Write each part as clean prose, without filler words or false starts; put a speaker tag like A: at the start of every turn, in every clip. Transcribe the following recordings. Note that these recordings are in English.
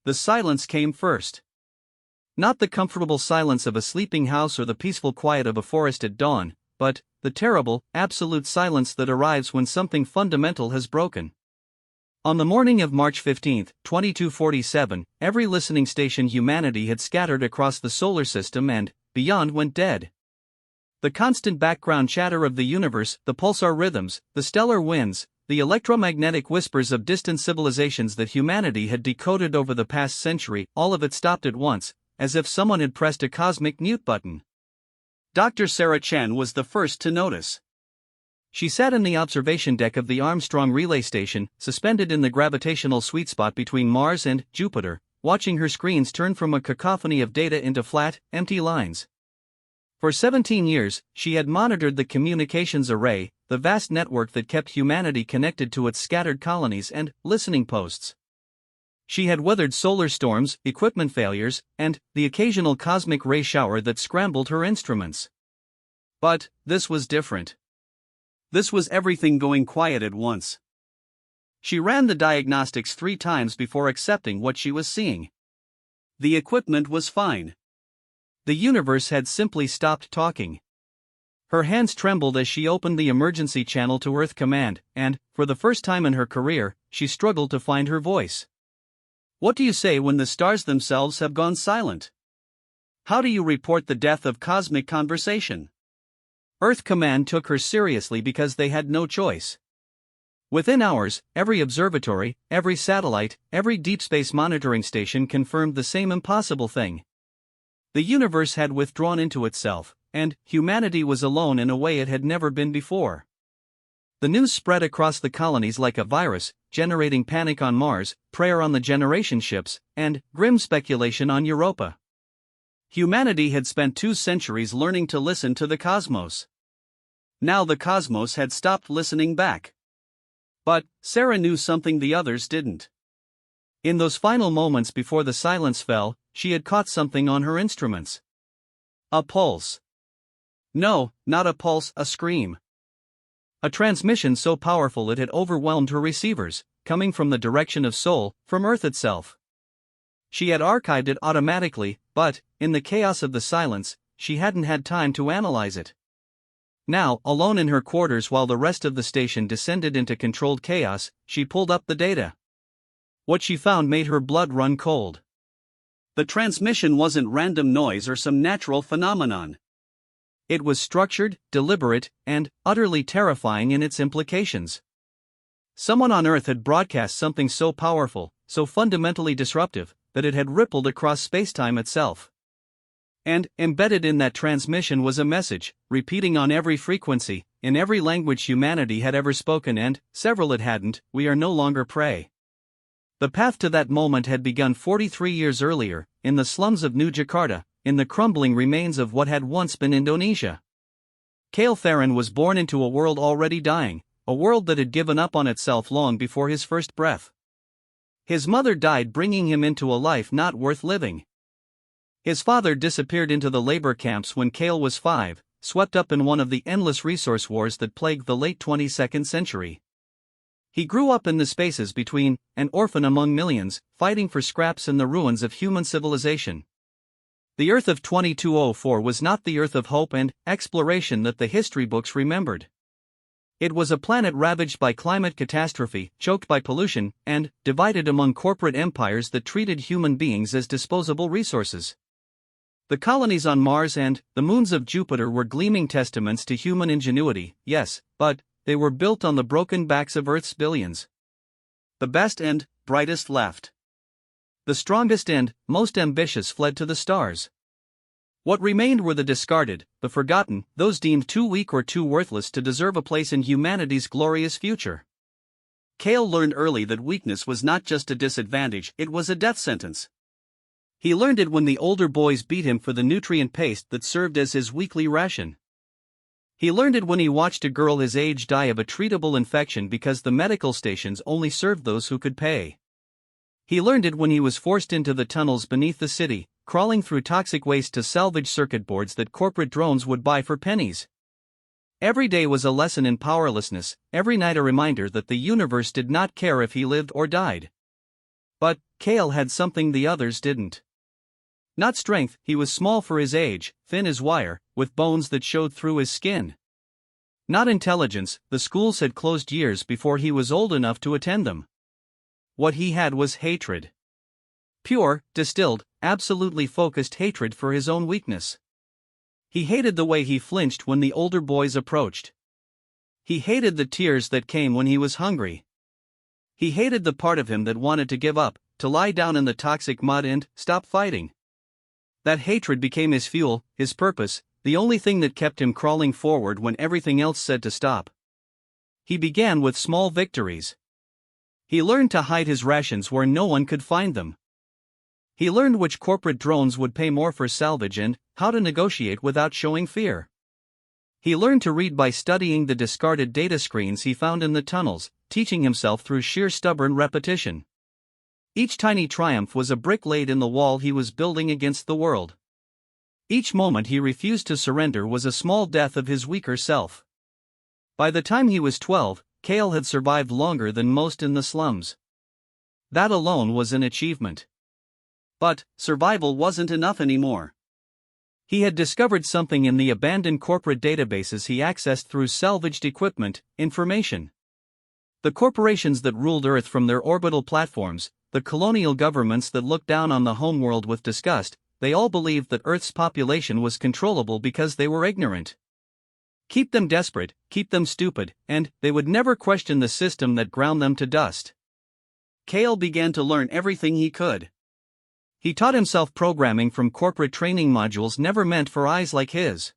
A: the silence came first. Not the comfortable silence of a sleeping house or the peaceful quiet of a forest at dawn, but the terrible, absolute silence that arrives when something fundamental has broken. On the morning of March 15, 2247, every listening station humanity had scattered across the solar system and beyond went dead. The constant background chatter of the universe, the pulsar rhythms, the stellar winds, the electromagnetic whispers of distant civilizations that humanity had decoded over the past century, all of it stopped at once, as if someone had pressed a cosmic mute button. Dr. Sarah Chen was the first to notice. She sat in the observation deck of the Armstrong relay station, suspended in the gravitational sweet spot between Mars and Jupiter, watching her screens turn from a cacophony of data into flat, empty lines. For 17 years, she had monitored the communications array, the vast network that kept humanity connected to its scattered colonies and listening posts. She had weathered solar storms, equipment failures, and the occasional cosmic ray shower that scrambled her instruments. But this was different. This was everything going quiet at once. She ran the diagnostics 3 times before accepting what she was seeing. The equipment was fine. The universe had simply stopped talking. Her hands trembled as she opened the emergency channel to Earth Command, and, for the first time in her career, she struggled to find her voice. What do you say when the stars themselves have gone silent? How do you report the death of cosmic conversation? Earth Command took her seriously because they had no choice. Within hours, every observatory, every satellite, every deep space monitoring station confirmed the same impossible thing. The universe had withdrawn into itself, and humanity was alone in a way it had never been before. The news spread across the colonies like a virus, generating panic on Mars, prayer on the generation ships, and grim speculation on Europa. Humanity had spent 2 centuries learning to listen to the cosmos. Now the cosmos had stopped listening back. But Sarah knew something the others didn't. In those final moments before the silence fell, she had caught something on her instruments. A pulse. No, not a pulse, a scream. A transmission so powerful it had overwhelmed her receivers, coming from the direction of Sol, from Earth itself. She had archived it automatically, but, in the chaos of the silence, she hadn't had time to analyze it. Now, alone in her quarters while the rest of the station descended into controlled chaos, she pulled up the data. What she found made her blood run cold. The transmission wasn't random noise or some natural phenomenon. It was structured, deliberate, and utterly terrifying in its implications. Someone on Earth had broadcast something so powerful, so fundamentally disruptive, that it had rippled across spacetime itself. And, embedded in that transmission was a message, repeating on every frequency, in every language humanity had ever spoken and, several it hadn't, we are no longer prey. The path to that moment had begun 43 years earlier, in the slums of New Jakarta, in the crumbling remains of what had once been Indonesia. Kale Theron was born into a world already dying, a world that had given up on itself long before his first breath. His mother died bringing him into a life not worth living. His father disappeared into the labor camps when Kale was 5, swept up in one of the endless resource wars that plagued the late 22nd century. He grew up in the spaces between, an orphan among millions, fighting for scraps in the ruins of human civilization. The Earth of 2204 was not the Earth of hope and exploration that the history books remembered. It was a planet ravaged by climate catastrophe, choked by pollution, and divided among corporate empires that treated human beings as disposable resources. The colonies on Mars and the moons of Jupiter were gleaming testaments to human ingenuity, yes, but they were built on the broken backs of Earth's billions. The best and brightest left. The strongest and most ambitious fled to the stars. What remained were the discarded, the forgotten, those deemed too weak or too worthless to deserve a place in humanity's glorious future. Kale learned early that weakness was not just a disadvantage, it was a death sentence. He learned it when the older boys beat him for the nutrient paste that served as his weekly ration. He learned it when he watched a girl his age die of a treatable infection because the medical stations only served those who could pay. He learned it when he was forced into the tunnels beneath the city, crawling through toxic waste to salvage circuit boards that corporate drones would buy for pennies. Every day was a lesson in powerlessness, every night a reminder that the universe did not care if he lived or died. But Kale had something the others didn't. Not strength, he was small for his age, thin as wire, with bones that showed through his skin. Not intelligence, the schools had closed years before he was old enough to attend them. What he had was hatred. Pure, distilled, absolutely focused hatred for his own weakness. He hated the way he flinched when the older boys approached. He hated the tears that came when he was hungry. He hated the part of him that wanted to give up, to lie down in the toxic mud and stop fighting. That hatred became his fuel, his purpose, the only thing that kept him crawling forward when everything else said to stop. He began with small victories. He learned to hide his rations where no one could find them. He learned which corporate drones would pay more for salvage and how to negotiate without showing fear. He learned to read by studying the discarded data screens he found in the tunnels, teaching himself through sheer stubborn repetition. Each tiny triumph was a brick laid in the wall he was building against the world. Each moment he refused to surrender was a small death of his weaker self. By the time he was 12, Kale had survived longer than most in the slums. That alone was an achievement. But survival wasn't enough anymore. He had discovered something in the abandoned corporate databases he accessed through salvaged equipment, information. The corporations that ruled Earth from their orbital platforms, the colonial governments that looked down on the homeworld with disgust, they all believed that Earth's population was controllable because they were ignorant. Keep them desperate, keep them stupid, and they would never question the system that ground them to dust. Kale began to learn everything he could. He taught himself programming from corporate training modules never meant for eyes like his.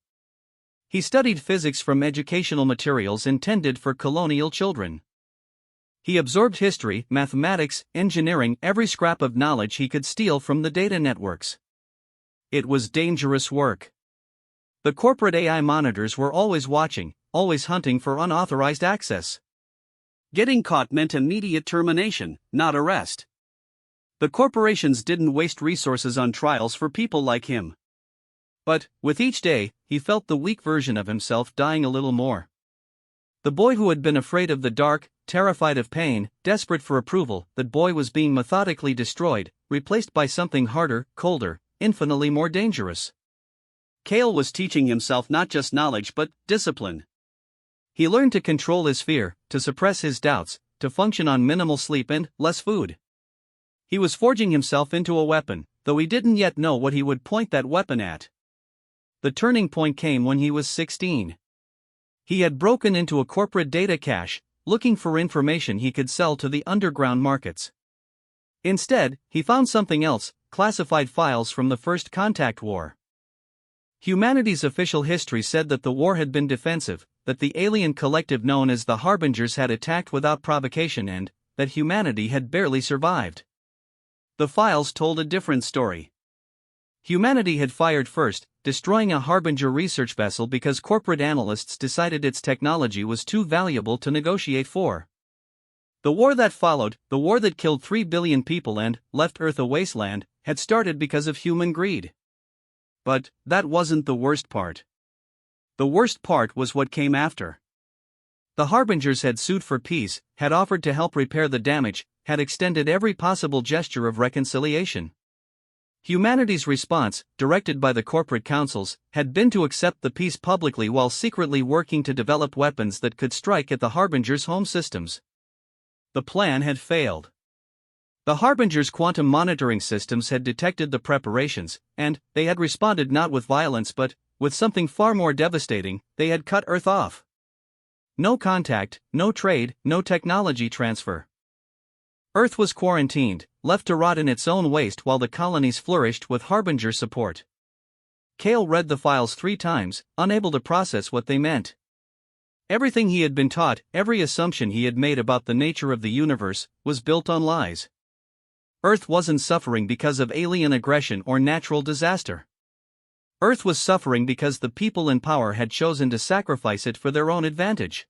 A: He studied physics from educational materials intended for colonial children. He absorbed history, mathematics, engineering, every scrap of knowledge he could steal from the data networks. It was dangerous work. The corporate AI monitors were always watching, always hunting for unauthorized access. Getting caught meant immediate termination, not arrest. The corporations didn't waste resources on trials for people like him. But, with each day, he felt the weak version of himself dying a little more. The boy who had been afraid of the dark, terrified of pain, desperate for approval, that boy was being methodically destroyed, replaced by something harder, colder, infinitely more dangerous. Kale was teaching himself not just knowledge but discipline. He learned to control his fear, to suppress his doubts, to function on minimal sleep and less food. He was forging himself into a weapon, though he didn't yet know what he would point that weapon at. The turning point came when he was 16. He had broken into a corporate data cache, looking for information he could sell to the underground markets. Instead, he found something else, classified files from the First Contact War. Humanity's official history said that the war had been defensive, that the alien collective known as the Harbingers had attacked without provocation and that humanity had barely survived. The files told a different story. Humanity had fired first, destroying a Harbinger research vessel because corporate analysts decided its technology was too valuable to negotiate for. The war that followed, the war that killed 3 billion people and left Earth a wasteland, had started because of human greed. But that wasn't the worst part. The worst part was what came after. The Harbingers had sued for peace, had offered to help repair the damage, had extended every possible gesture of reconciliation. Humanity's response, directed by the corporate councils, had been to accept the peace publicly while secretly working to develop weapons that could strike at the Harbingers' home systems. The plan had failed. The Harbingers' quantum monitoring systems had detected the preparations, and they had responded not with violence but with something far more devastating. They had cut Earth off. No contact, no trade, no technology transfer. Earth was quarantined, left to rot in its own waste while the colonies flourished with Harbinger support. Kale read the files 3 times, unable to process what they meant. Everything he had been taught, every assumption he had made about the nature of the universe, was built on lies. Earth wasn't suffering because of alien aggression or natural disaster. Earth was suffering because the people in power had chosen to sacrifice it for their own advantage.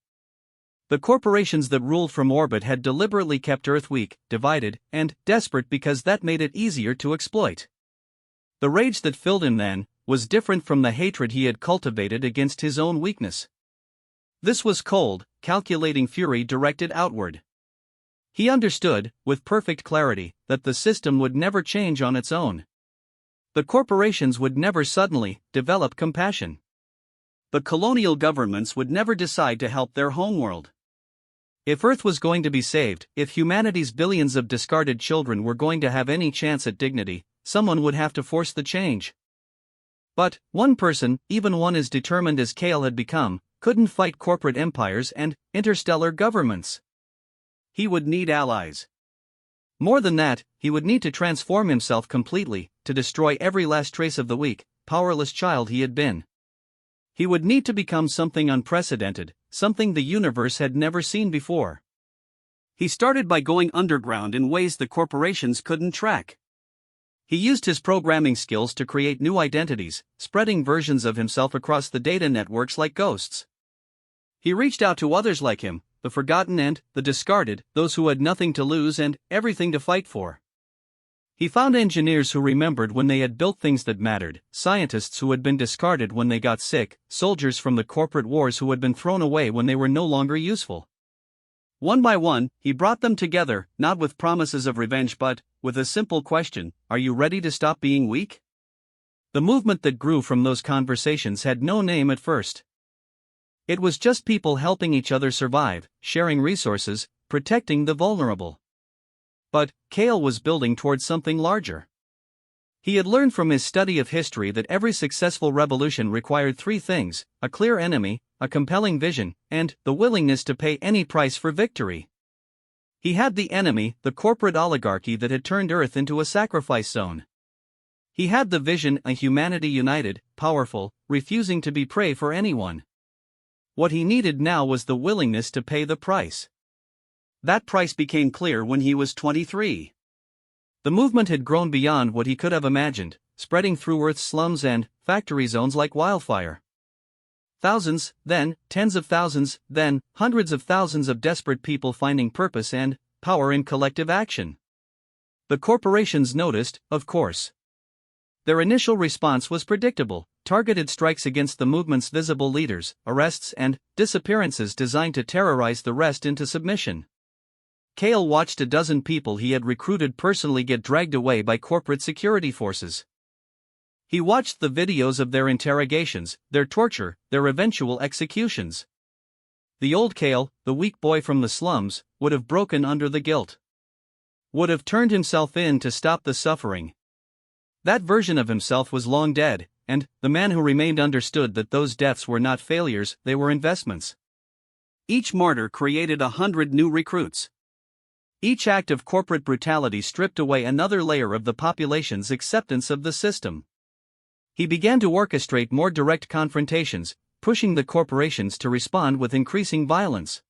A: The corporations that ruled from orbit had deliberately kept Earth weak, divided, and desperate because that made it easier to exploit. The rage that filled him then was different from the hatred he had cultivated against his own weakness. This was cold, calculating fury directed outward. He understood, with perfect clarity, that the system would never change on its own. The corporations would never suddenly develop compassion. The colonial governments would never decide to help their homeworld. If Earth was going to be saved, if humanity's billions of discarded children were going to have any chance at dignity, someone would have to force the change. But one person, even one as determined as Kale had become, couldn't fight corporate empires and interstellar governments. He would need allies. More than that, he would need to transform himself completely, to destroy every last trace of the weak, powerless child he had been. He would need to become something unprecedented, something the universe had never seen before. He started by going underground in ways the corporations couldn't track. He used his programming skills to create new identities, spreading versions of himself across the data networks like ghosts. He reached out to others like him, the forgotten and the discarded, those who had nothing to lose and everything to fight for. He found engineers who remembered when they had built things that mattered, scientists who had been discarded when they got sick, soldiers from the corporate wars who had been thrown away when they were no longer useful. One by one, he brought them together, not with promises of revenge but with a simple question: are you ready to stop being weak? The movement that grew from those conversations had no name at first. It was just people helping each other survive, sharing resources, protecting the vulnerable. But Kale was building towards something larger. He had learned from his study of history that every successful revolution required three things: a clear enemy, a compelling vision, and the willingness to pay any price for victory. He had the enemy, the corporate oligarchy that had turned Earth into a sacrifice zone. He had the vision, a humanity united, powerful, refusing to be prey for anyone. What he needed now was the willingness to pay the price. That price became clear when he was 23. The movement had grown beyond what he could have imagined, spreading through Earth's slums and factory zones like wildfire. Thousands, then tens of thousands, then hundreds of thousands of desperate people finding purpose and power in collective action. The corporations noticed, of course. Their initial response was predictable: targeted strikes against the movement's visible leaders, arrests and disappearances designed to terrorize the rest into submission. Kale watched a dozen people he had recruited personally get dragged away by corporate security forces. He watched the videos of their interrogations, their torture, their eventual executions. The old Kale, the weak boy from the slums, would have broken under the guilt. Would have turned himself in to stop the suffering. That version of himself was long dead, and the man who remained understood that those deaths were not failures, they were investments. Each martyr created 100 new recruits. Each act of corporate brutality stripped away another layer of the population's acceptance of the system. He began to orchestrate more direct confrontations, pushing the corporations to respond with increasing violence.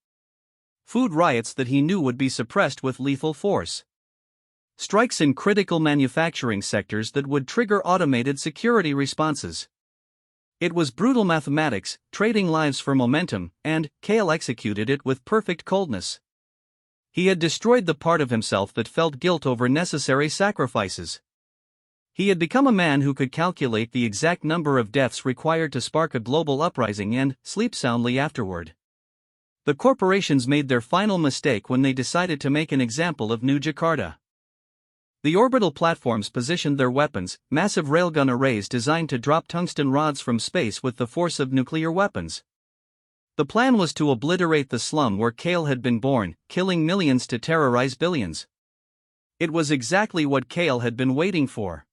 A: Food riots that he knew would be suppressed with lethal force. Strikes in critical manufacturing sectors that would trigger automated security responses. It was brutal mathematics, trading lives for momentum, and Kale executed it with perfect coldness. He had destroyed the part of himself that felt guilt over necessary sacrifices. He had become a man who could calculate the exact number of deaths required to spark a global uprising and sleep soundly afterward. The corporations made their final mistake when they decided to make an example of New Jakarta. The orbital platforms positioned their weapons, massive railgun arrays designed to drop tungsten rods from space with the force of nuclear weapons. The plan was to obliterate the slum where Kale had been born, killing millions to terrorize billions. It was exactly what Kale had been waiting for.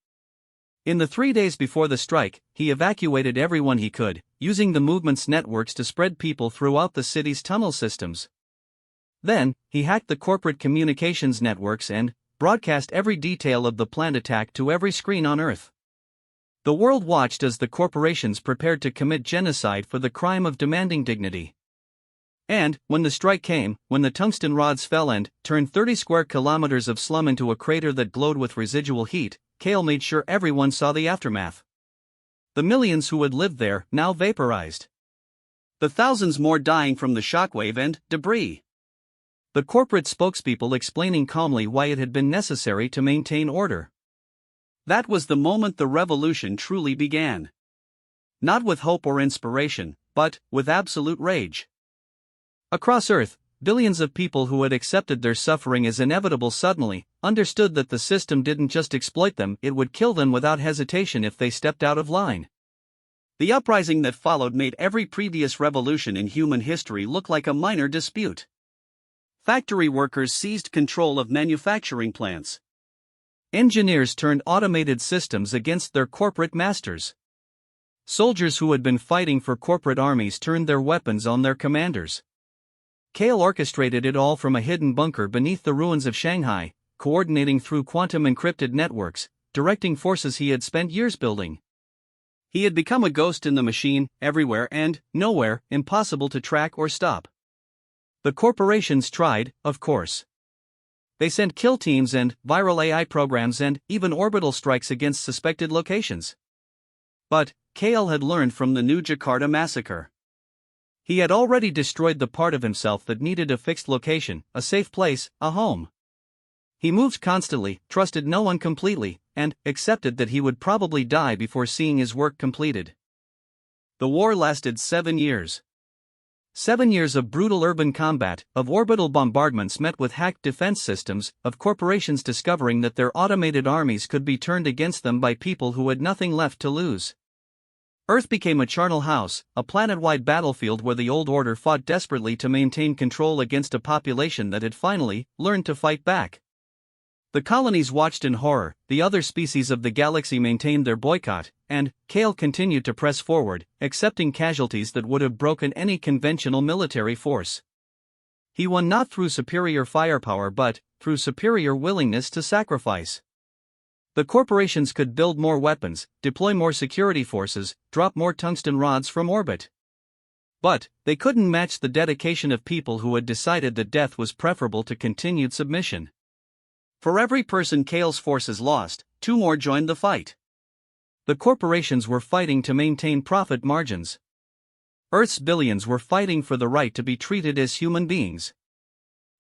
A: In the 3 days before the strike, he evacuated everyone he could, using the movement's networks to spread people throughout the city's tunnel systems. Then, he hacked the corporate communications networks and broadcast every detail of the planned attack to every screen on Earth. The world watched as the corporations prepared to commit genocide for the crime of demanding dignity. And, when the strike came, when the tungsten rods fell and turned 30 square kilometers of slum into a crater that glowed with residual heat, Kale made sure everyone saw the aftermath. The millions who had lived there, now vaporized. The thousands more dying from the shockwave and debris. The corporate spokespeople explaining calmly why it had been necessary to maintain order. That was the moment the revolution truly began. Not with hope or inspiration, but with absolute rage. Across Earth, billions of people who had accepted their suffering as inevitable suddenly understood that the system didn't just exploit them, it would kill them without hesitation if they stepped out of line. The uprising that followed made every previous revolution in human history look like a minor dispute. Factory workers seized control of manufacturing plants. Engineers turned automated systems against their corporate masters. Soldiers who had been fighting for corporate armies turned their weapons on their commanders. Kale orchestrated it all from a hidden bunker beneath the ruins of Shanghai, coordinating through quantum encrypted networks, directing forces he had spent years building. He had become a ghost in the machine, everywhere and nowhere, impossible to track or stop. The corporations tried, of course. They sent kill teams and viral AI programs and even orbital strikes against suspected locations. But Kale had learned from the new Jakarta massacre. He had already destroyed the part of himself that needed a fixed location, a safe place, a home. He moved constantly, trusted no one completely, and accepted that he would probably die before seeing his work completed. The war lasted 7 years. 7 years of brutal urban combat, of orbital bombardments met with hacked defense systems, of corporations discovering that their automated armies could be turned against them by people who had nothing left to lose. Earth became a charnel house, a planet-wide battlefield where the old order fought desperately to maintain control against a population that had finally learned to fight back. The colonies watched in horror, the other species of the galaxy maintained their boycott, and Kale continued to press forward, accepting casualties that would have broken any conventional military force. He won not through superior firepower but through superior willingness to sacrifice. The corporations could build more weapons, deploy more security forces, drop more tungsten rods from orbit. But they couldn't match the dedication of people who had decided that death was preferable to continued submission. For every person Kale's forces lost, 2 more joined the fight. The corporations were fighting to maintain profit margins. Earth's billions were fighting for the right to be treated as human beings.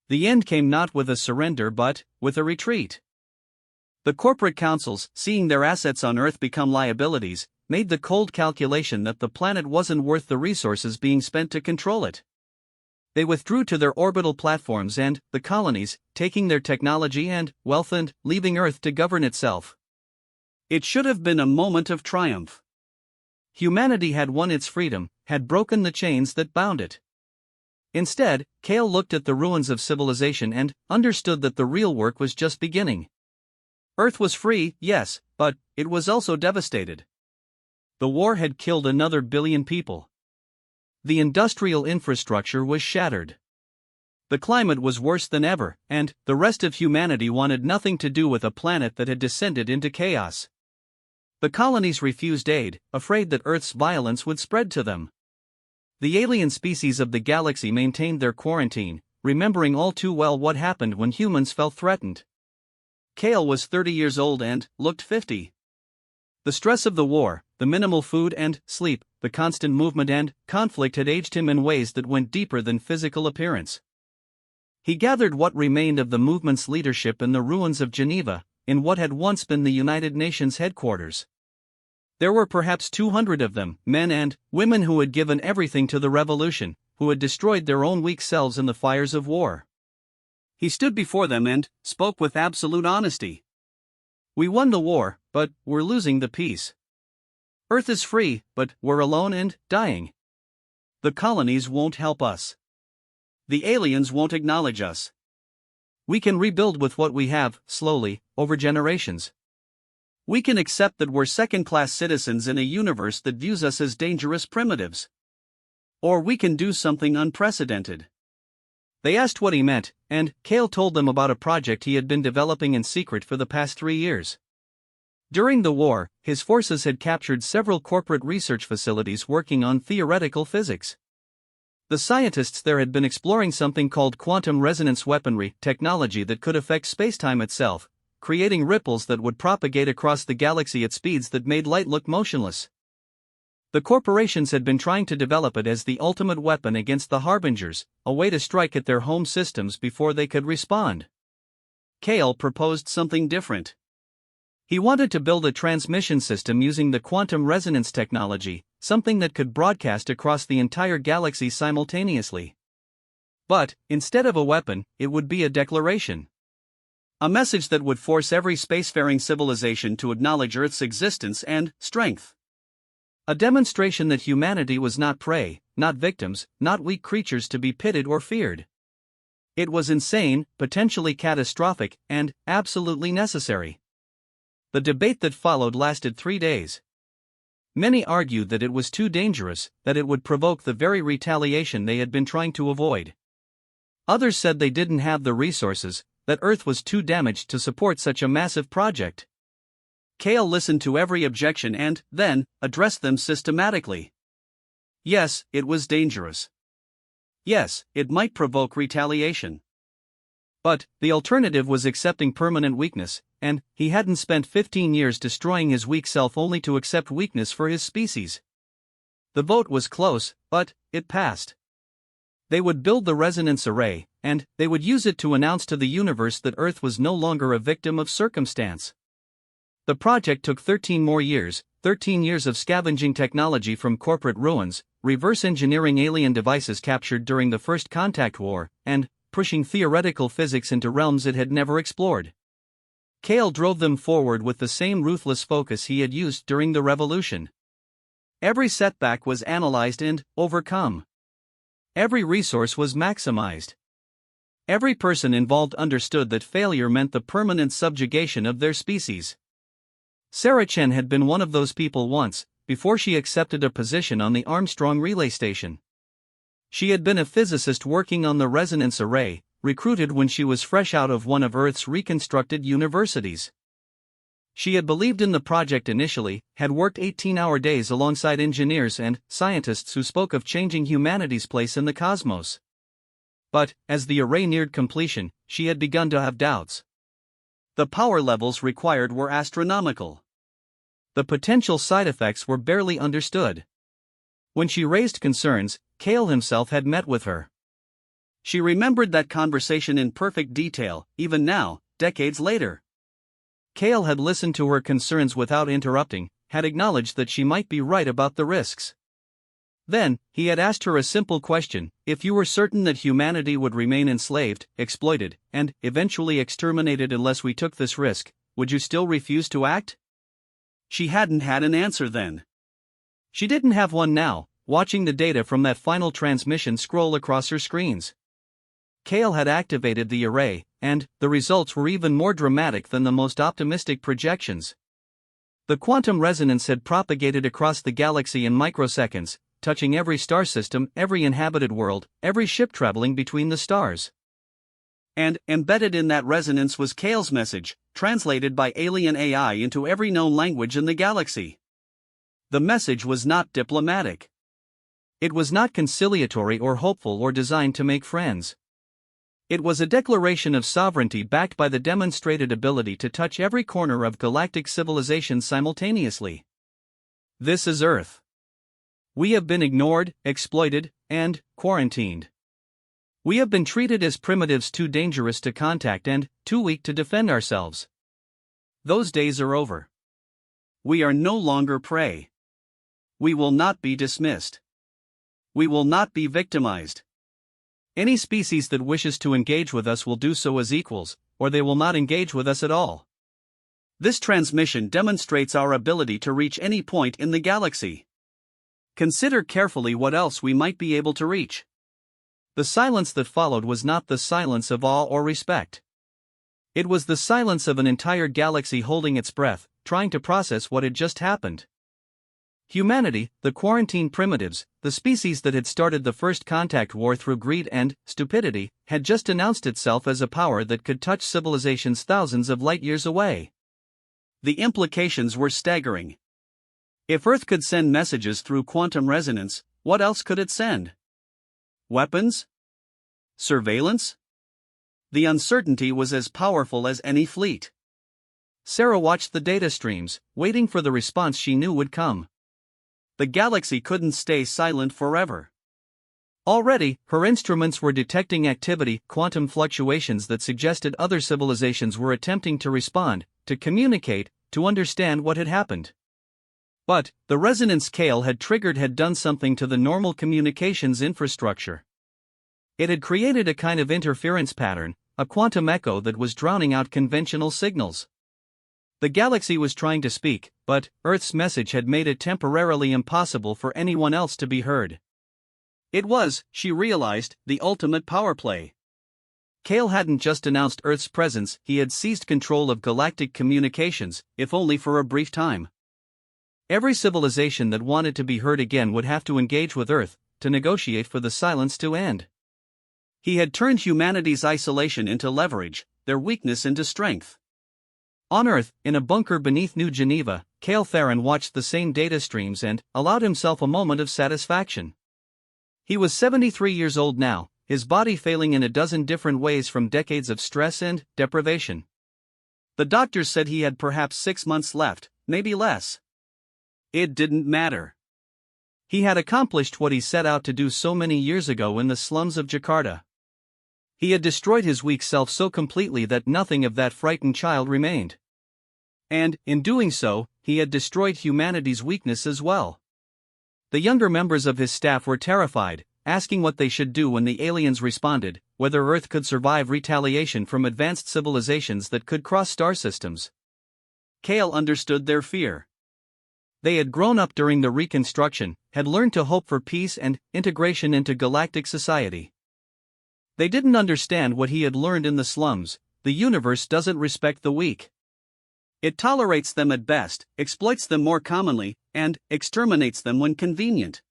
A: The end came not with a surrender but with a retreat. The corporate councils, seeing their assets on Earth become liabilities, made the cold calculation that the planet wasn't worth the resources being spent to control it. They withdrew to their orbital platforms and the colonies, taking their technology and wealth and leaving Earth to govern itself. It should have been a moment of triumph. Humanity had won its freedom, had broken the chains that bound it. Instead, Kale looked at the ruins of civilization and understood that the real work was just beginning. Earth was free, yes, but it was also devastated. The war had killed another billion people. The industrial infrastructure was shattered. The climate was worse than ever, and the rest of humanity wanted nothing to do with a planet that had descended into chaos. The colonies refused aid, afraid that Earth's violence would spread to them. The alien species of the galaxy maintained their quarantine, remembering all too well what happened when humans felt threatened. Kale was 30 years old and looked 50. The stress of the war, the minimal food and sleep, the constant movement and conflict had aged him in ways that went deeper than physical appearance. He gathered what remained of the movement's leadership in the ruins of Geneva, in what had once been the United Nations headquarters. There were perhaps 200 of them, men and women who had given everything to the revolution, who had destroyed their own weak selves in the fires of war. He stood before them and spoke with absolute honesty. We won the war, but we're losing the peace. Earth is free, but we're alone and dying. The colonies won't help us. The aliens won't acknowledge us. We can rebuild with what we have, slowly, over generations. We can accept that we're second-class citizens in a universe that views us as dangerous primitives. Or we can do something unprecedented. They asked what he meant, and Kale told them about a project he had been developing in secret for the past 3 years. During the war, his forces had captured several corporate research facilities working on theoretical physics. The scientists there had been exploring something called quantum resonance weaponry technology that could affect spacetime itself, creating ripples that would propagate across the galaxy at speeds that made light look motionless. The corporations had been trying to develop it as the ultimate weapon against the Harbingers, a way to strike at their home systems before they could respond. Kale proposed something different. He wanted to build a transmission system using the quantum resonance technology, something that could broadcast across the entire galaxy simultaneously. But, instead of a weapon, it would be a declaration. A message that would force every spacefaring civilization to acknowledge Earth's existence and strength. A demonstration that humanity was not prey, not victims, not weak creatures to be pitted or feared. It was insane, potentially catastrophic, and absolutely necessary. The debate that followed lasted 3 days. Many argued that it was too dangerous, that it would provoke the very retaliation they had been trying to avoid. Others said they didn't have the resources, that Earth was too damaged to support such a massive project. Kale listened to every objection and, then, addressed them systematically. Yes, it was dangerous. Yes, it might provoke retaliation. But, the alternative was accepting permanent weakness, and he hadn't spent 15 years destroying his weak self only to accept weakness for his species. The vote was close, but it passed. They would build the resonance array, and they would use it to announce to the universe that Earth was no longer a victim of circumstance. The project took 13 more years, 13 years of scavenging technology from corporate ruins, reverse engineering alien devices captured during the First Contact War, and pushing theoretical physics into realms it had never explored. Kale drove them forward with the same ruthless focus he had used during the revolution. Every setback was analyzed and overcome. Every resource was maximized. Every person involved understood that failure meant the permanent subjugation of their species. Sarah Chen had been one of those people once, before she accepted a position on the Armstrong relay station. She had been a physicist working on the resonance array, recruited when she was fresh out of one of Earth's reconstructed universities. She had believed in the project initially, had worked 18-hour days alongside engineers and scientists who spoke of changing humanity's place in the cosmos. But, as the array neared completion, she had begun to have doubts. The power levels required were astronomical. The potential side effects were barely understood. When she raised concerns, Kale himself had met with her. She remembered that conversation in perfect detail, even now, decades later. Kale had listened to her concerns without interrupting, had acknowledged that she might be right about the risks. Then, he had asked her a simple question: if you were certain that humanity would remain enslaved, exploited, and eventually exterminated unless we took this risk, would you still refuse to act? She hadn't had an answer then. She didn't have one now, watching the data from that final transmission scroll across her screens. Kale had activated the array, and the results were even more dramatic than the most optimistic projections. The quantum resonance had propagated across the galaxy in microseconds, touching every star system, every inhabited world, every ship traveling between the stars. And, embedded in that resonance was Kale's message, translated by alien AI into every known language in the galaxy. The message was not diplomatic. It was not conciliatory or hopeful or designed to make friends. It was a declaration of sovereignty backed by the demonstrated ability to touch every corner of galactic civilization simultaneously. This is Earth. We have been ignored, exploited, and quarantined. We have been treated as primitives too dangerous to contact and too weak to defend ourselves. Those days are over. We are no longer prey. We will not be dismissed. We will not be victimized. Any species that wishes to engage with us will do so as equals, or they will not engage with us at all. This transmission demonstrates our ability to reach any point in the galaxy. Consider carefully what else we might be able to reach. The silence that followed was not the silence of awe or respect. It was the silence of an entire galaxy holding its breath, trying to process what had just happened. Humanity, the quarantined primitives, the species that had started the First Contact War through greed and stupidity, had just announced itself as a power that could touch civilizations thousands of light years away. The implications were staggering. If Earth could send messages through quantum resonance, what else could it send? Weapons? Surveillance? The uncertainty was as powerful as any fleet. Sarah watched the data streams, waiting for the response she knew would come. The galaxy couldn't stay silent forever. Already, her instruments were detecting activity, quantum fluctuations that suggested other civilizations were attempting to respond, to communicate, to understand what had happened. But, the resonance Kale had triggered had done something to the normal communications infrastructure. It had created a kind of interference pattern, a quantum echo that was drowning out conventional signals. The galaxy was trying to speak, but Earth's message had made it temporarily impossible for anyone else to be heard. It was, she realized, the ultimate power play. Kale hadn't just announced Earth's presence, he had seized control of galactic communications, if only for a brief time. Every civilization that wanted to be heard again would have to engage with Earth, to negotiate for the silence to end. He had turned humanity's isolation into leverage, their weakness into strength. On Earth, in a bunker beneath New Geneva, Kale Theron watched the same data streams and allowed himself a moment of satisfaction. He was 73 years old now, his body failing in a dozen different ways from decades of stress and deprivation. The doctors said he had perhaps 6 months left, maybe less. It didn't matter. He had accomplished what he set out to do so many years ago in the slums of Jakarta. He had destroyed his weak self so completely that nothing of that frightened child remained. And, in doing so, he had destroyed humanity's weakness as well. The younger members of his staff were terrified, asking what they should do when the aliens responded, whether Earth could survive retaliation from advanced civilizations that could cross star systems. Kale understood their fear. They had grown up during the Reconstruction, had learned to hope for peace and integration into galactic society. They didn't understand what he had learned in the slums: the universe doesn't respect the weak. It tolerates them at best, exploits them more commonly, and exterminates them when convenient.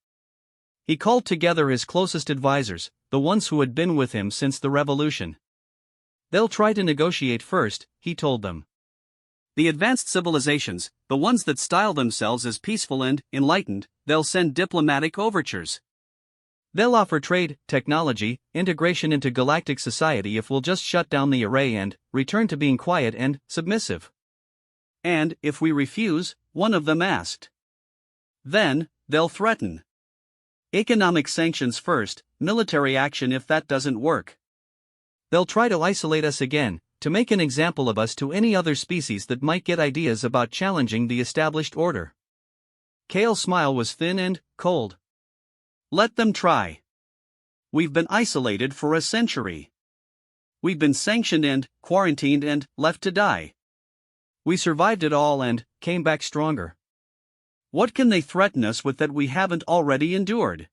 A: He called together his closest advisors, the ones who had been with him since the revolution. They'll try to negotiate first, he told them. The advanced civilizations, the ones that style themselves as peaceful and enlightened, they'll send diplomatic overtures. They'll offer trade, technology, integration into galactic society if we'll just shut down the array and return to being quiet and submissive. And if we refuse, one of them asked. Then, they'll threaten. Economic sanctions first, military action if that doesn't work. They'll try to isolate us again, to make an example of us to any other species that might get ideas about challenging the established order. Kale's smile was thin and cold. Let them try. We've been isolated for a century. We've been sanctioned and quarantined and left to die. We survived it all and came back stronger. What can they threaten us with that we haven't already endured?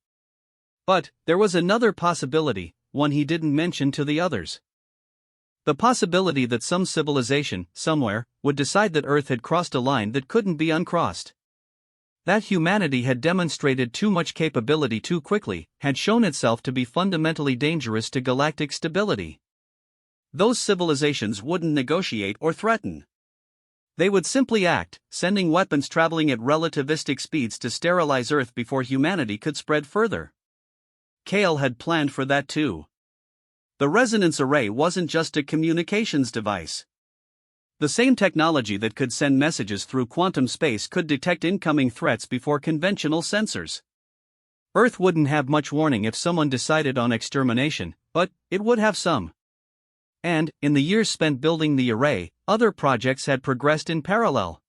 A: But there was another possibility, one he didn't mention to the others. The possibility that some civilization, somewhere, would decide that Earth had crossed a line that couldn't be uncrossed. That humanity had demonstrated too much capability too quickly, had shown itself to be fundamentally dangerous to galactic stability. Those civilizations wouldn't negotiate or threaten. They would simply act, sending weapons traveling at relativistic speeds to sterilize Earth before humanity could spread further. Kale had planned for that too. The resonance array wasn't just a communications device. The same technology that could send messages through quantum space could detect incoming threats before conventional sensors. Earth wouldn't have much warning if someone decided on extermination, but it would have some. And, in the years spent building the array, other projects had progressed in parallel.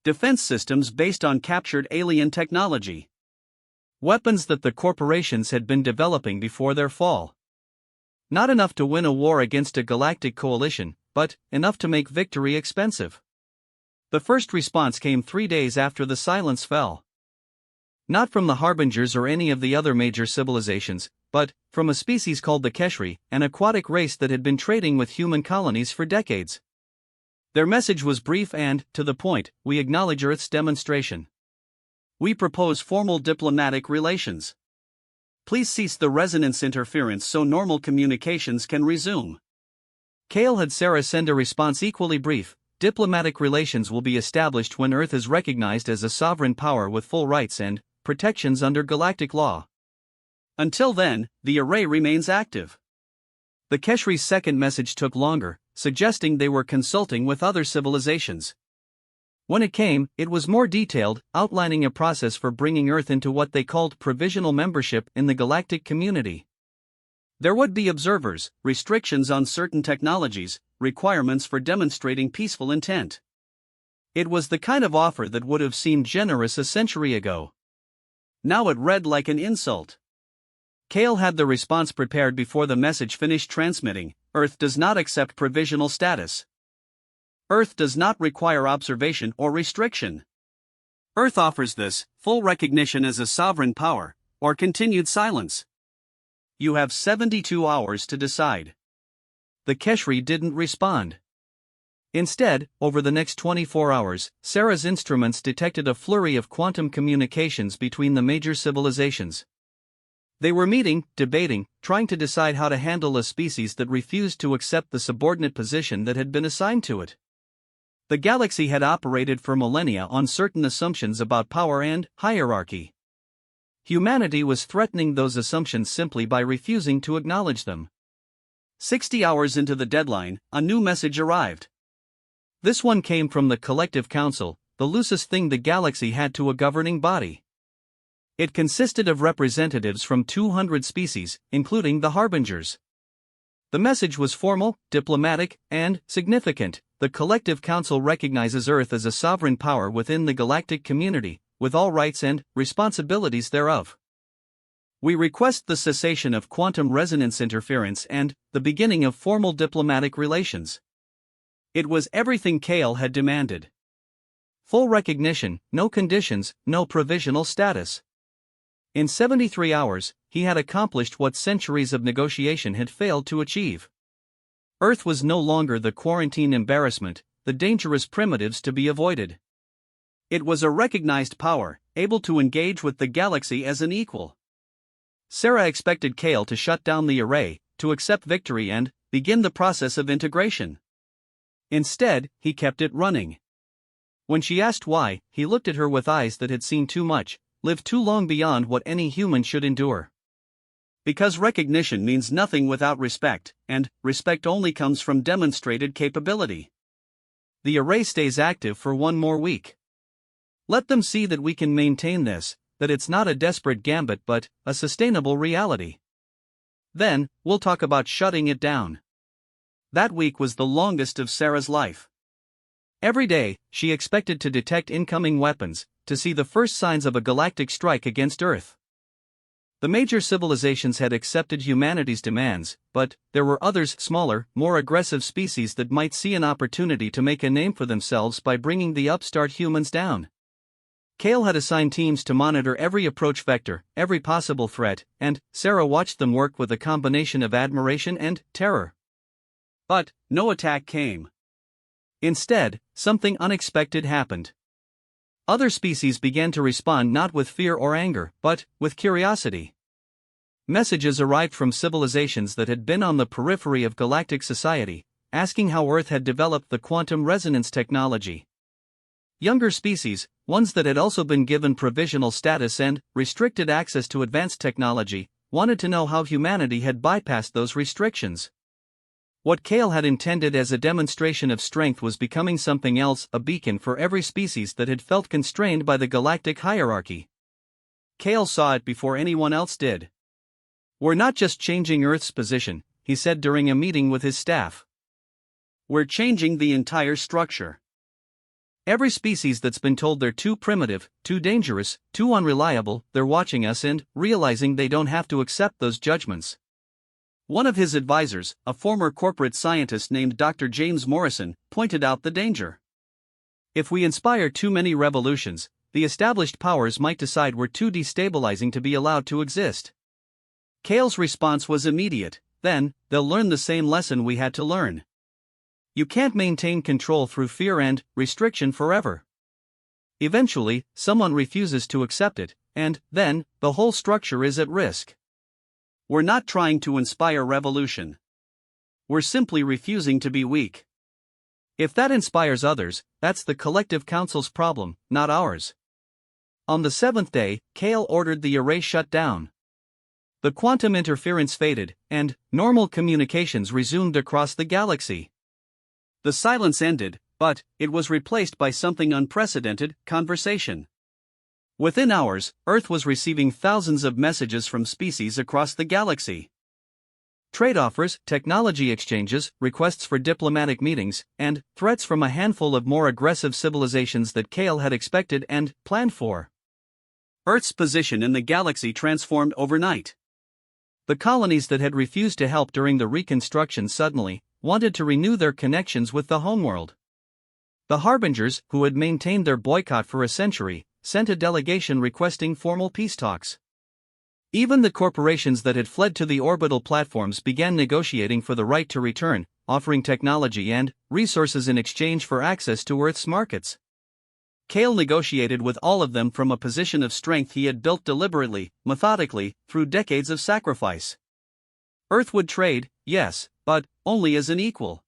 A: Defense systems based on captured alien technology. Weapons that the corporations had been developing before their fall. Not enough to win a war against a galactic coalition, but enough to make victory expensive. The first response came 3 days after the silence fell. Not from the Harbingers or any of the other major civilizations, but from a species called the Keshri, an aquatic race that had been trading with human colonies for decades. Their message was brief and, to the point: we acknowledge Earth's demonstration. We propose formal diplomatic relations. Please cease the resonance interference so normal communications can resume. Kale had Sarah send a response equally brief: diplomatic relations will be established when Earth is recognized as a sovereign power with full rights and protections under galactic law. Until then, the array remains active. The Keshri's second message took longer, suggesting they were consulting with other civilizations. When it came, it was more detailed, outlining a process for bringing Earth into what they called provisional membership in the galactic community. There would be observers, restrictions on certain technologies, requirements for demonstrating peaceful intent. It was the kind of offer that would have seemed generous a century ago. Now it read like an insult. Kale had the response prepared before the message finished transmitting. Earth does not accept provisional status. Earth does not require observation or restriction. Earth offers this, full recognition as a sovereign power, or continued silence. You have 72 hours to decide. The Keshri didn't respond. Instead, over the next 24 hours, Sarah's instruments detected a flurry of quantum communications between the major civilizations. They were meeting, debating, trying to decide how to handle a species that refused to accept the subordinate position that had been assigned to it. The galaxy had operated for millennia on certain assumptions about power and hierarchy. Humanity was threatening those assumptions simply by refusing to acknowledge them. 60 hours into the deadline, a new message arrived. This one came from the Collective Council, the loosest thing the galaxy had to a governing body. It consisted of representatives from 200 species, including the Harbingers. The message was formal, diplomatic, and significant. The Collective Council recognizes Earth as a sovereign power within the galactic community, with all rights and responsibilities thereof. We request the cessation of quantum resonance interference and the beginning of formal diplomatic relations. It was everything Kale had demanded. Full recognition, no conditions, no provisional status. In 73 hours, he had accomplished what centuries of negotiation had failed to achieve. Earth was no longer the quarantine embarrassment, the dangerous primitives to be avoided. It was a recognized power, able to engage with the galaxy as an equal. Sarah expected Kale to shut down the array, to accept victory and begin the process of integration. Instead, he kept it running. When she asked why, he looked at her with eyes that had seen too much, lived too long beyond what any human should endure. Because recognition means nothing without respect, and respect only comes from demonstrated capability. The array stays active for one more week. Let them see that we can maintain this, that it's not a desperate gambit but a sustainable reality. Then, we'll talk about shutting it down. That week was the longest of Sarah's life. Every day, she expected to detect incoming weapons, to see the first signs of a galactic strike against Earth. The major civilizations had accepted humanity's demands, but there were others, smaller, more aggressive species that might see an opportunity to make a name for themselves by bringing the upstart humans down. Kale had assigned teams to monitor every approach vector, every possible threat, and Sarah watched them work with a combination of admiration and terror. But no attack came. Instead, something unexpected happened. Other species began to respond not with fear or anger, but with curiosity. Messages arrived from civilizations that had been on the periphery of galactic society, asking how Earth had developed the quantum resonance technology. Younger species, ones that had also been given provisional status and restricted access to advanced technology, wanted to know how humanity had bypassed those restrictions. What Kale had intended as a demonstration of strength was becoming something else, a beacon for every species that had felt constrained by the galactic hierarchy. Kale saw it before anyone else did. "We're not just changing Earth's position," he said during a meeting with his staff. "We're changing the entire structure. Every species that's been told they're too primitive, too dangerous, too unreliable, they're watching us and realizing they don't have to accept those judgments." One of his advisors, a former corporate scientist named Dr. James Morrison, pointed out the danger. If we inspire too many revolutions, the established powers might decide we're too destabilizing to be allowed to exist. Kale's response was immediate: then, they'll learn the same lesson we had to learn. You can't maintain control through fear and restriction forever. Eventually, someone refuses to accept it, and then, the whole structure is at risk. We're not trying to inspire revolution. We're simply refusing to be weak. If that inspires others, that's the Collective Council's problem, not ours. On the seventh day, Kale ordered the array shut down. The quantum interference faded, and normal communications resumed across the galaxy. The silence ended, but it was replaced by something unprecedented: conversation. Within hours, Earth was receiving thousands of messages from species across the galaxy. Trade offers, technology exchanges, requests for diplomatic meetings, and threats from a handful of more aggressive civilizations that Kale had expected and planned for. Earth's position in the galaxy transformed overnight. The colonies that had refused to help during the reconstruction suddenly wanted to renew their connections with the homeworld. The harbingers, who had maintained their boycott for a century, sent a delegation requesting formal peace talks. Even the corporations that had fled to the orbital platforms began negotiating for the right to return, offering technology and resources in exchange for access to Earth's markets. Kale negotiated with all of them from a position of strength he had built deliberately, methodically, through decades of sacrifice. Earth would trade, yes, but only as an equal.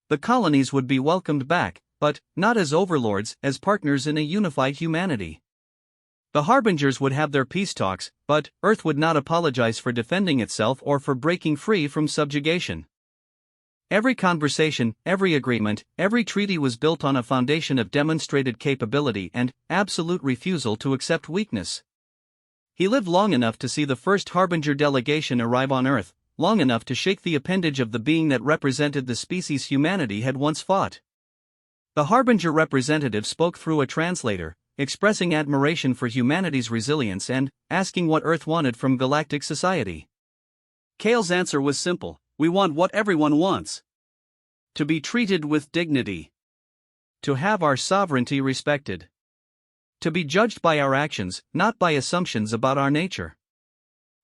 A: The colonies would be welcomed back, but not as overlords, as partners in a unified humanity. The harbingers would have their peace talks, but Earth would not apologize for defending itself or for breaking free from subjugation. Every conversation, every agreement, every treaty was built on a foundation of demonstrated capability and absolute refusal to accept weakness. He lived long enough to see the first harbinger delegation arrive on Earth, long enough to shake the appendage of the being that represented the species humanity had once fought. The harbinger representative spoke through a translator, expressing admiration for humanity's resilience and asking what Earth wanted from galactic society. Kale's answer was simple: we want what everyone wants. To be treated with dignity. To have our sovereignty respected. To be judged by our actions, not by assumptions about our nature.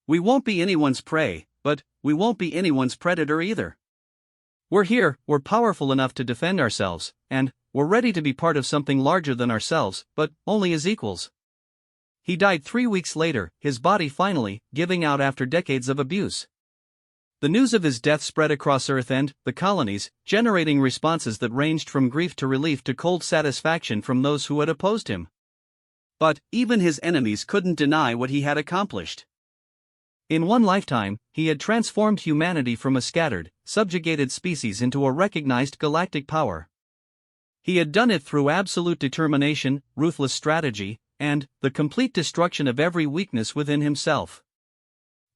A: We won't be anyone's prey, but we won't be anyone's predator either. We're here, we're powerful enough to defend ourselves, and we're ready to be part of something larger than ourselves, but only as equals. He died 3 weeks later, his body finally giving out after decades of abuse. The news of his death spread across Earth and the colonies, generating responses that ranged from grief to relief to cold satisfaction from those who had opposed him. But even his enemies couldn't deny what he had accomplished. In one lifetime, he had transformed humanity from a scattered, subjugated species into a recognized galactic power. He had done it through absolute determination, ruthless strategy, and the complete destruction of every weakness within himself.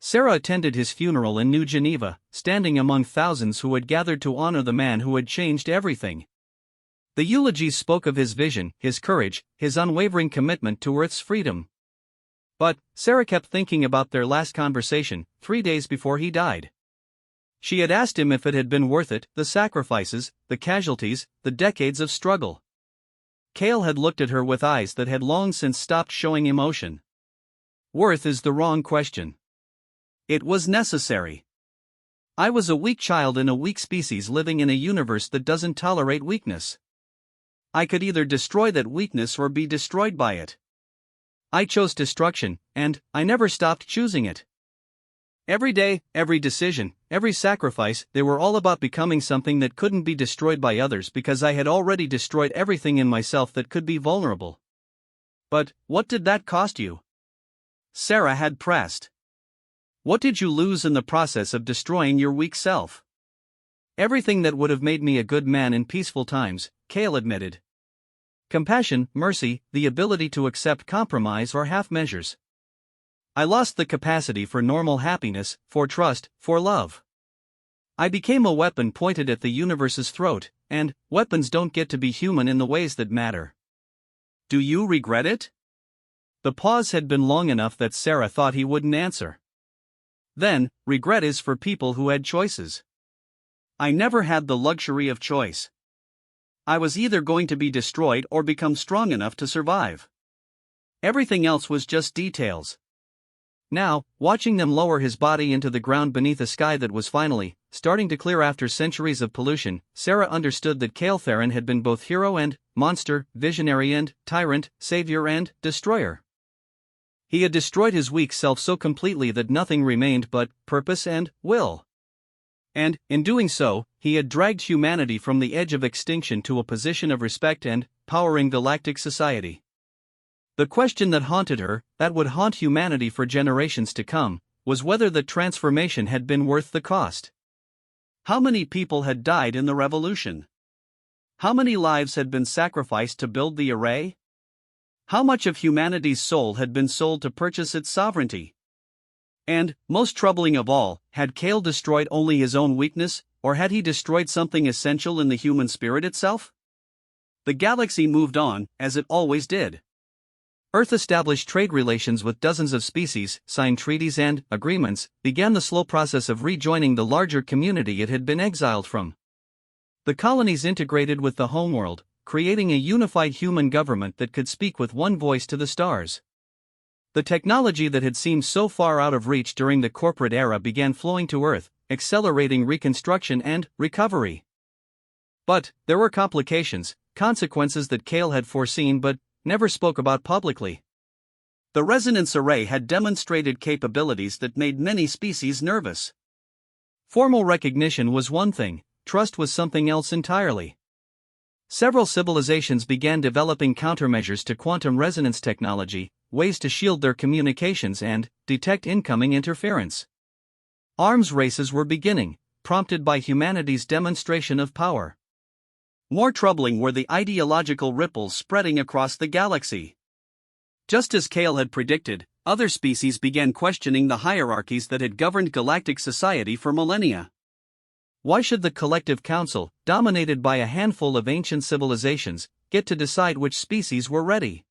A: Sarah attended his funeral in New Geneva, standing among thousands who had gathered to honor the man who had changed everything. The eulogies spoke of his vision, his courage, his unwavering commitment to Earth's freedom. But Sarah kept thinking about their last conversation, 3 days before he died. She had asked him if it had been worth it, the sacrifices, the casualties, the decades of struggle. Kale had looked at her with eyes that had long since stopped showing emotion. Worth is the wrong question. It was necessary. I was a weak child in a weak species living in a universe that doesn't tolerate weakness. I could either destroy that weakness or be destroyed by it. I chose destruction, and I never stopped choosing it. Every day, every decision, every sacrifice, they were all about becoming something that couldn't be destroyed by others because I had already destroyed everything in myself that could be vulnerable. But what did that cost you? Sarah had pressed. What did you lose in the process of destroying your weak self? Everything that would have made me a good man in peaceful times, Kale admitted. Compassion, mercy, the ability to accept compromise or half measures. I lost the capacity for normal happiness, for trust, for love. I became a weapon pointed at the universe's throat, and weapons don't get to be human in the ways that matter. Do you regret it? The pause had been long enough that Sarah thought he wouldn't answer. Then, regret is for people who had choices. I never had the luxury of choice. I was either going to be destroyed or become strong enough to survive. Everything else was just details. Now, watching them lower his body into the ground beneath a sky that was finally starting to clear after centuries of pollution, Sarah understood that Kale Theron had been both hero and monster, visionary and tyrant, savior and destroyer. He had destroyed his weak self so completely that nothing remained but purpose and will. And, in doing so, he had dragged humanity from the edge of extinction to a position of respect and power in galactic society. The question that haunted her, that would haunt humanity for generations to come, was whether the transformation had been worth the cost. How many people had died in the revolution? How many lives had been sacrificed to build the array? How much of humanity's soul had been sold to purchase its sovereignty? And, most troubling of all, had Kale destroyed only his own weakness, or had he destroyed something essential in the human spirit itself? The galaxy moved on, as it always did. Earth established trade relations with dozens of species, signed treaties and agreements, began the slow process of rejoining the larger community it had been exiled from. The colonies integrated with the homeworld, creating a unified human government that could speak with one voice to the stars. The technology that had seemed so far out of reach during the corporate era began flowing to Earth, accelerating reconstruction and recovery. But there were complications, consequences that Kale had foreseen but never spoke about publicly. The resonance array had demonstrated capabilities that made many species nervous. Formal recognition was one thing, trust was something else entirely. Several civilizations began developing countermeasures to quantum resonance technology, ways to shield their communications and detect incoming interference. Arms races were beginning, prompted by humanity's demonstration of power. More troubling were the ideological ripples spreading across the galaxy. Just as Kale had predicted, other species began questioning the hierarchies that had governed galactic society for millennia. Why should the collective council, dominated by a handful of ancient civilizations, get to decide which species were ready?